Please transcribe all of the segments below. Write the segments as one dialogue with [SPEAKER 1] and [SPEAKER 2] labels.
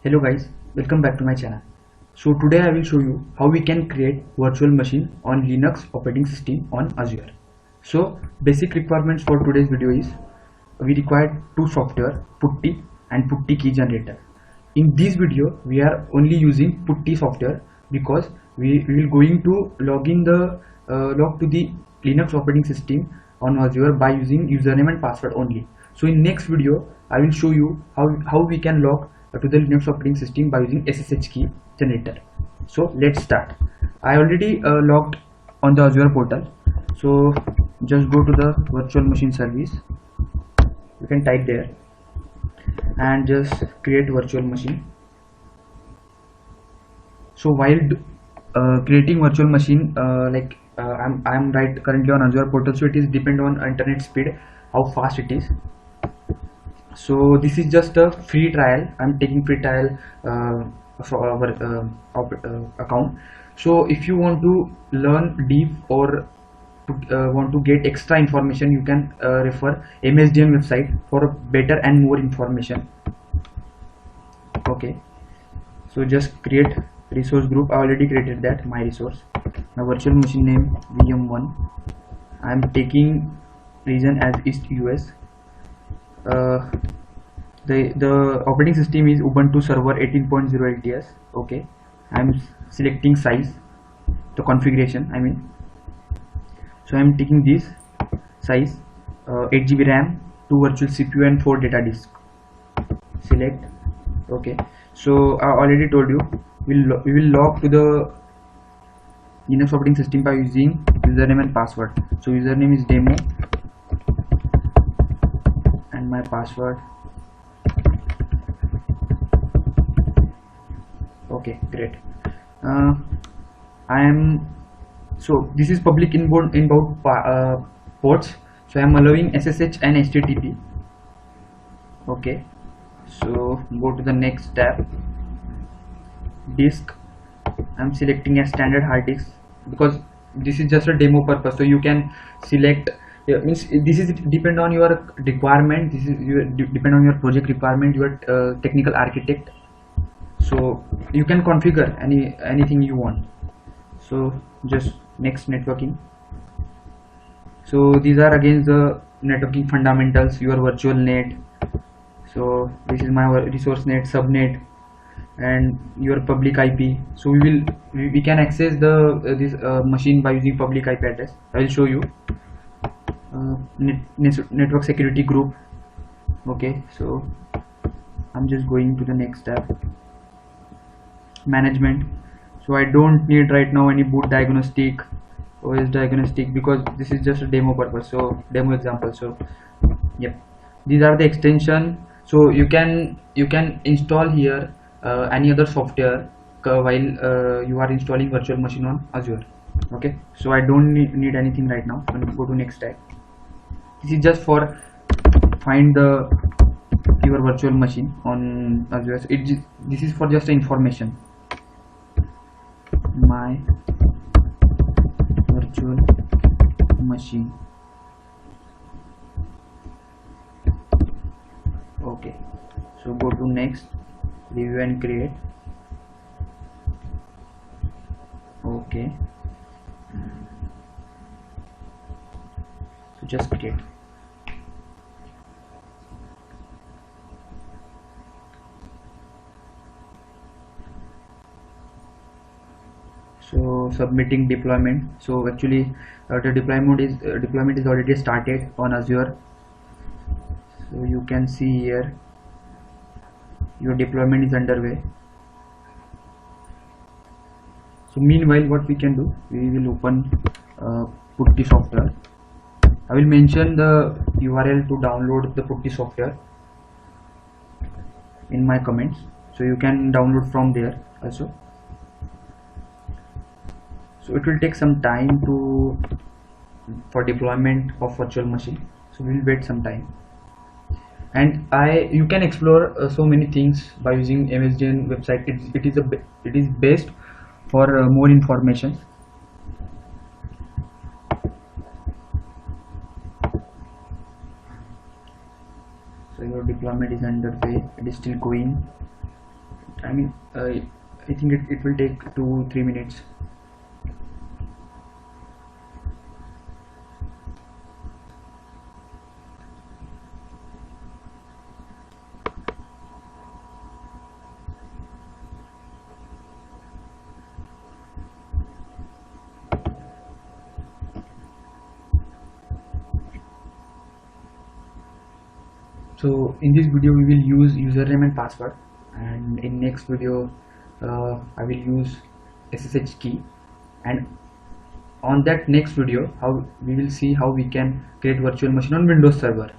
[SPEAKER 1] Hello guys, welcome back to my channel. So today I will show you how we can create virtual machine on Linux operating system on Azure. So basic requirements for today's video is we require two software, Putty and Putty key generator. In this video we are only using Putty software because we will going to log to the Linux operating system on Azure by using username and password only. So in next video I will show you how we can log to the Linux operating system by using SSH key generator. So let's start. I already logged on the Azure portal. So just go to the virtual machine service. You can type there and just create virtual machine. So while creating virtual machine, I'm right currently on Azure portal, so it is depend on internet speed, how fast it is. So this is just a free trial. I'm taking free trial for our account. So if you want to learn deep or want to get extra information, you can refer MSDM website for better and more information. Okay, so just create resource group. I already created that, my resource. My virtual machine name VM1. I'm taking region as East US. The operating system is Ubuntu server 18.0 LTS. Okay, I'm selecting size, the configuration I mean. So I'm taking this size, 8 GB RAM, 2 virtual CPU and 4 data disk. Select. Okay, so I already told you we will log to the Linux operating system by using username and password. So username is demo and my password. Okay, great. So this is public inbound ports, so I am allowing SSH and HTTP. Okay, so go to the next tab. Disk, I'm selecting a standard hard disk because this is just a demo purpose, so you can select. Means this is depend on your requirement. This is depend on your project requirement. You are technical architect, so you can configure anything you want. So just next, networking. So these are again the networking fundamentals, your virtual net. So this is my resource net, subnet, and your public IP. So we can access the this machine by using public IP address. I will show you. Network security group. Okay, so I'm just going to the next tab. Management. So I don't need right now any boot diagnostic, OS diagnostic, because this is just a demo purpose, so demo example. So yep, these are the extension. So you can install here any other software while you are installing virtual machine on Azure. Okay, so I don't need anything right now. I'm going to go to next tab. This is just for find your virtual machine on Azure. This is for just information. My virtual machine. Okay, so go to next, review and create. Okay, so just create. So submitting deployment. So actually the deployment is already started on Azure. So you can see here your deployment is underway. So meanwhile what we can do, we will open Putty software. I will mention the URL to download the Putty software in my comments, so you can download from there also. So it will take some time for deployment of virtual machine, so we will wait some time. And you can explore so many things by using MSDN website. It is best for more information. So your deployment is underway, it is still going. I mean, I think it will take 2-3 minutes. So in this video we will use username and password, and in next video I will use SSH key, and on that next video how we will see how we can create virtual machine on Windows Server.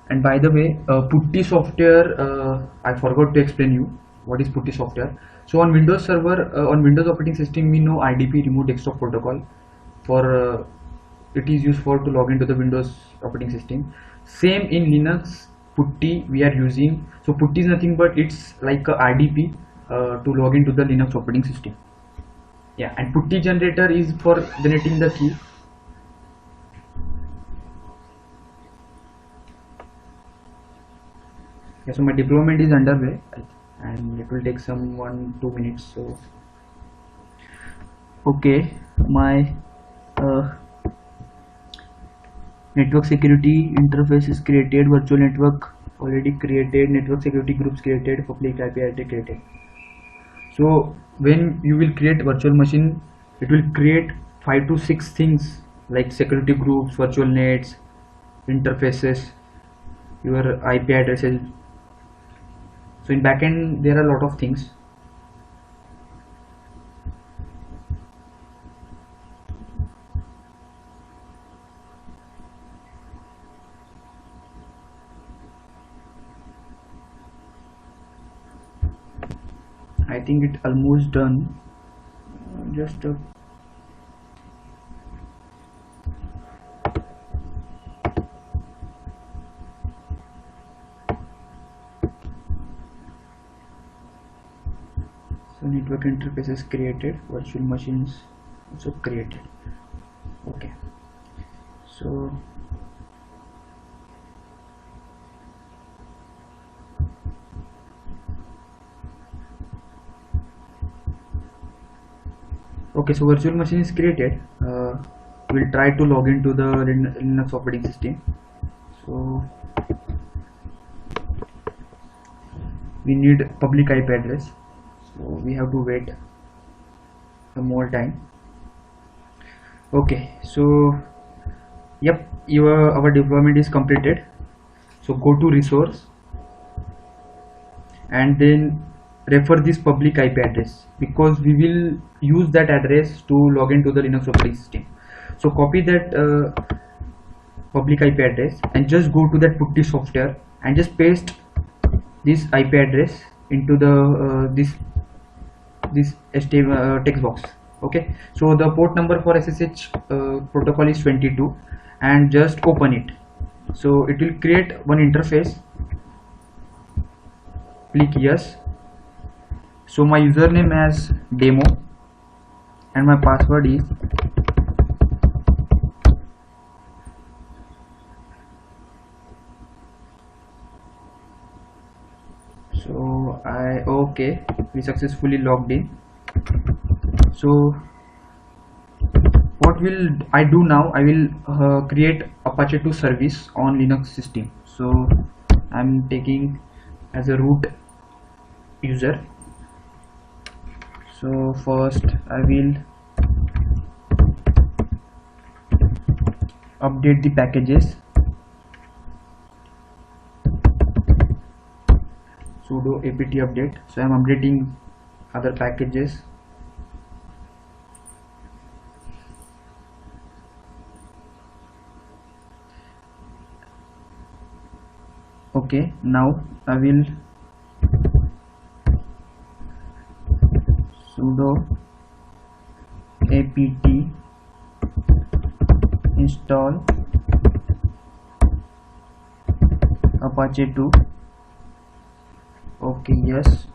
[SPEAKER 1] And by the way, putty software, I forgot to explain you what is putty software. So on Windows Server, on Windows operating system, we know IDP, remote desktop protocol. For it is used for to log into the Windows operating system. Same in Linux, putty we are using. So putty is nothing but it's like a IDP to log into the Linux operating system. Yeah, and putty generator is for generating the key. Yeah, so my deployment is underway and it will take some 1-2 minutes. So okay, my network security interface is created, virtual network already created, network security groups created, public IP address created. So when you will create virtual machine, it will create 5 to 6 things like security groups, virtual nets, interfaces, your IP addresses. So in backend there are a lot of things. I think it almost done. Just so network interface is created, virtual machines also created. Okay, so virtual machine is created. We'll try to log into the Linux operating system. So we need public IP address, so we have to wait some more time. Okay, so yep, our deployment is completed. So go to resource and then refer this public IP address, because we will use that address to log into the Linux operating system. So copy that public IP address and just go to that putty software and just paste this IP address into the this HTML text box. Okay, so the port number for SSH protocol is 22, and just open it. So it will create one interface. Click yes. So my username as demo and my password is okay, we successfully logged in. So what will I do now? I will create Apache 2 service on Linux system. So I'm taking as a root user. So first I will update the packages. Sudo apt update. So I'm updating other packages. Okay, now I will sudo apt install Apache 2. Okay, yes.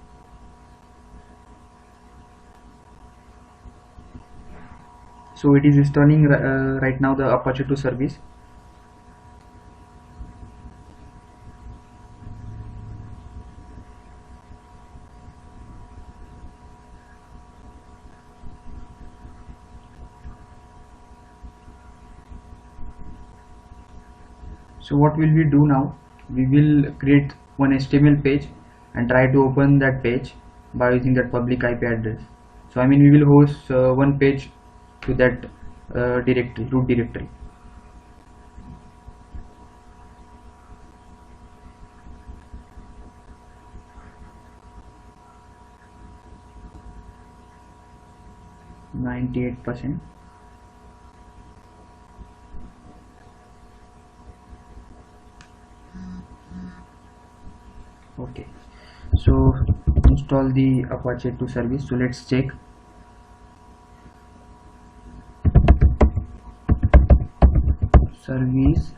[SPEAKER 1] So it is installing right now the Apache 2 service. So what will we do now? We will create one HTML page and try to open that page by using that public IP address. So I mean we will host one page to that directory, root directory. %98. Okay, so install the Apache 2 service. So let's check. Service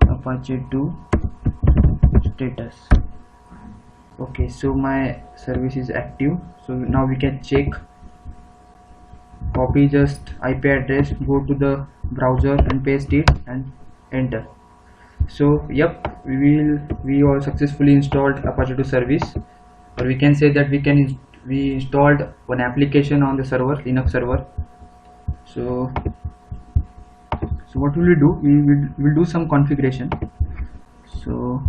[SPEAKER 1] Apache 2 status. Okay, so my service is active. So now we can check. Copy just IP address, go to the browser and paste it and enter. So yep, we all successfully installed Apache 2 service, or we can say that we installed one application on the server, Linux server. So what will we do? We will do some configuration. So